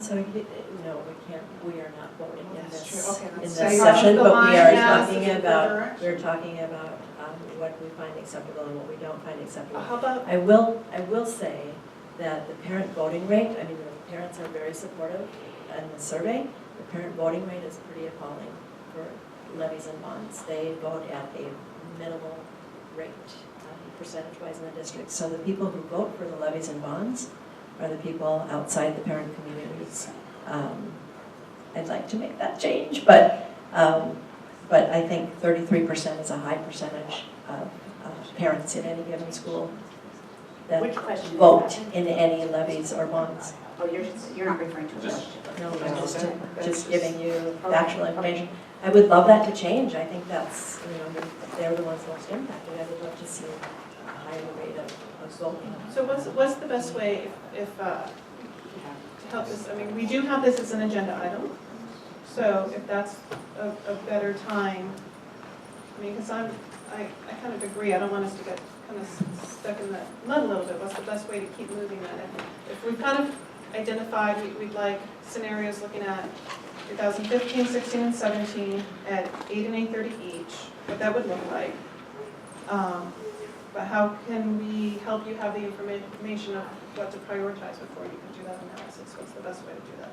So, no, we can't, we are not voting in this, Okay, in this so session, the but line we are has talking the about, direction. we're talking about what we find acceptable and what we don't find acceptable. How about, I will say that the parent voting rate, I mean, the parents are very supportive in the survey. The parent voting rate is pretty appalling for levies and bonds. They vote at a minimal rate, percentage-wise in the district. So the people who vote for the levies and bonds are the people outside the parent communities. I'd like to make that change, but I think 33% is a high percentage of parents in any given school that Which question is vote that? in any levies or bonds. Oh, you're not referring to a Just- question. No, Okay. I'm just giving you Okay. factual information. I would love that to change. I think that's, they're the ones most impacted. I would love to see a higher rate of voting. so what's the best way if to help this? I mean, we do have this as an agenda item, so if that's a better time, I mean, because I kind of agree, I don't want us to get kind of stuck in the mud a little bit. What's the best way to keep moving that? If we've kind of identified, we'd like scenarios looking at 2015, 16, and 17 at 8 and 8:30 each, what that would look like. But how can we help you have the information of what to prioritize before you can do that analysis? What's the best way to do that?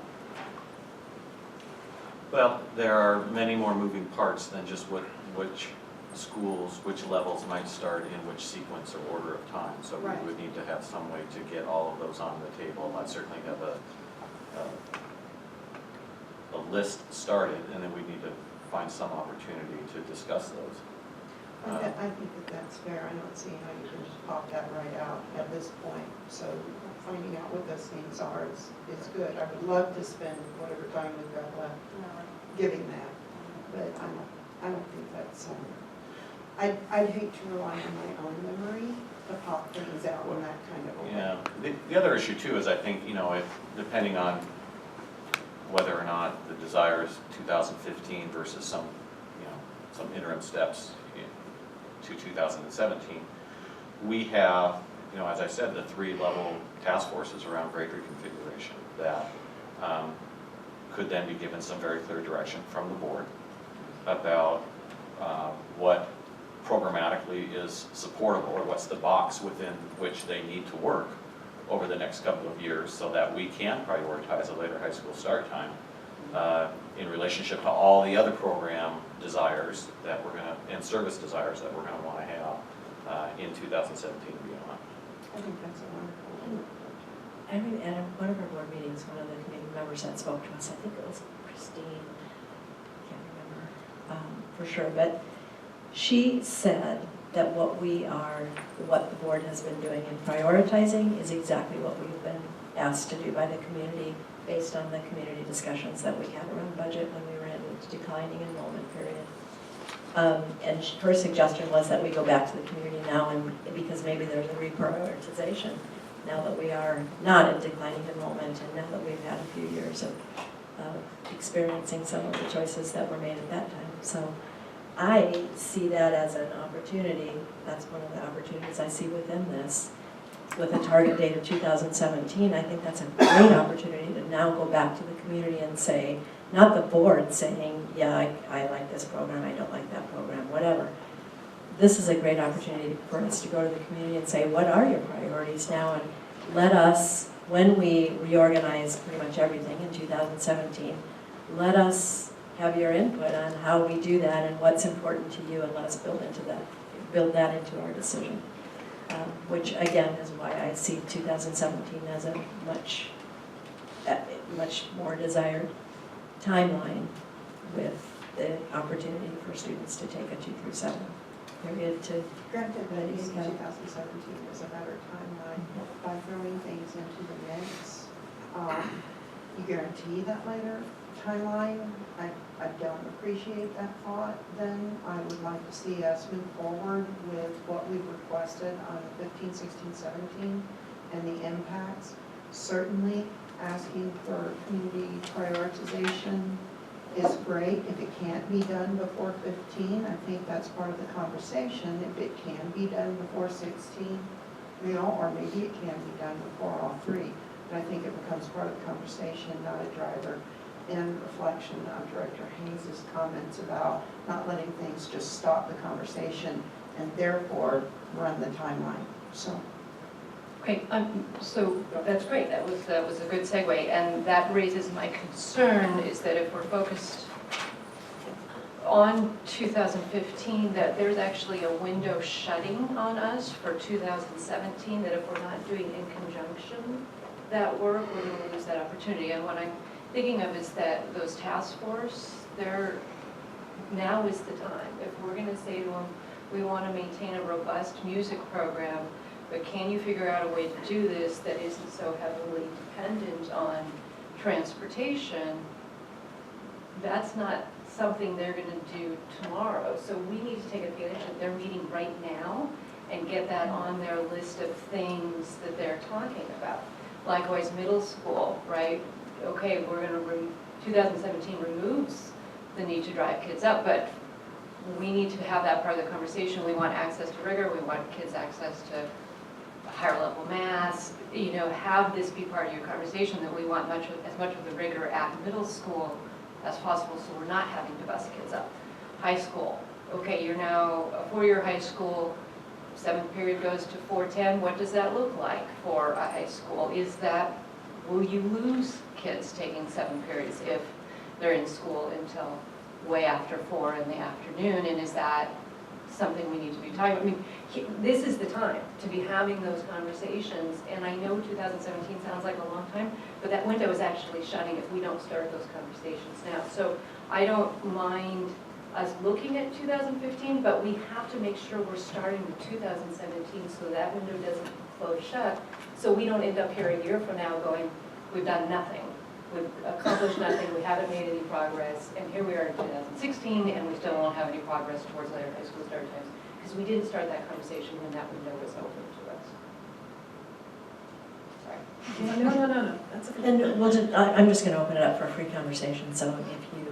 Well, there are many more moving parts than just which schools, which levels might start in which sequence or order of time. So we Right. would need to have some way to get all of those on the table. I certainly have a list started, and then we need to find some opportunity to discuss those. I think that's fair. I don't see how you can just pop that right out at this point. So finding out what those things are is good. I would love to spend whatever time we've got left giving that, but I don't think that's, I'd hate to rely on my own memory to pop things out in that kind of a way. Yeah. The other issue too is I think, if depending on whether or not the desire is 2015 versus some interim steps to 2017, we have, as I said, the 3-level task forces around grade reconfiguration that could then be given some very clear direction from the board about what programmatically is supportable, or what's the box within which they need to work over the next couple of years so that we can prioritize a later high school start time in relationship to all the other program desires that we're going to, and service desires that we're going to want to have in 2017 and beyond. I think that's a wonderful approach. I mean, at one of our board meetings, one of the committee members that spoke to us, I think it was Christine, can't remember for sure, but she said that what the board has been doing in prioritizing is exactly what we've been asked to do by the community based on the community discussions that we had around budget when we were in the declining enrollment period. And her suggestion was that we go back to the community now, and because maybe there's a reprioritization now that we are not in declining enrollment and now that we've had a few years of experiencing some of the choices that were made at that time. So I see that as an opportunity. That's one of the opportunities I see within this. With a target date of 2017, I think that's a great opportunity to now go back to the community and say, not the board saying, yeah, I like this program, I don't like that program, whatever. This is a great opportunity for us to go to the community and say, what are your priorities now? And let us, when we reorganize pretty much everything in 2017, let us have your input on how we do that and what's important to you, and let us build that into our decision. Which again is why I see 2017 as a much more desired timeline, with the opportunity for students to take a 2 through 7 period to. Granted that maybe 2017 is a better timeline. By throwing things into the mix, you guarantee that later timeline. I don't appreciate that thought. Then I would like to see us move forward with what we've requested on 15, 16, 17 and the impacts. Certainly asking for community prioritization is great. If it can't be done before 15, I think that's part of the conversation. If it can be done before 16, or maybe it can be done before all 3. but I think it becomes part of the conversation, not a driver. In reflection of Director Haynes' comments about not letting things just stop the conversation and therefore run the timeline, so. Great, so that's great, that was a good segue, and that raises my concern is that if we're focused on 2015, that there's actually a window shutting on us for 2017, that if we're not doing in conjunction that work, we're going to lose that opportunity. And what I'm thinking of is that those task force, now is the time. If we're going to say to them, we want to maintain a robust music program, but can you figure out a way to do this that isn't so heavily dependent on transportation, that's not something they're going to do tomorrow. So we need to take advantage of their meeting right now and get that on their list of things that they're talking about. Likewise, middle school, right? Okay, we're going to, 2017 removes the need to drive kids up, but we need to have that part of the conversation. We want access to rigor, we want kids access to higher level math, have this be part of your conversation, that we want as much of the rigor at middle school as possible, so we're not having to bus kids up. High school, okay, you're now a four-year high school, 7th period goes to 4:10, what does that look like for a high school? Will you lose kids taking 7 periods if they're in school until way after 4 in the afternoon, and is that something we need to be talking about? I mean, this is the time to be having those conversations, and I know 2017 sounds like a long time, but that window is actually shutting if we don't start those conversations now. So I don't mind us looking at 2015, but we have to make sure we're starting with 2017 so that window doesn't close shut, so we don't end up here a year from now going, we've done nothing. We've accomplished nothing, we haven't made any progress, and here we are in 2016, and we still don't have any progress towards later high school start times, because we didn't start that conversation when that window was open to us. Sorry. No, that's okay. And I'm just going to open it up for a free conversation, so if you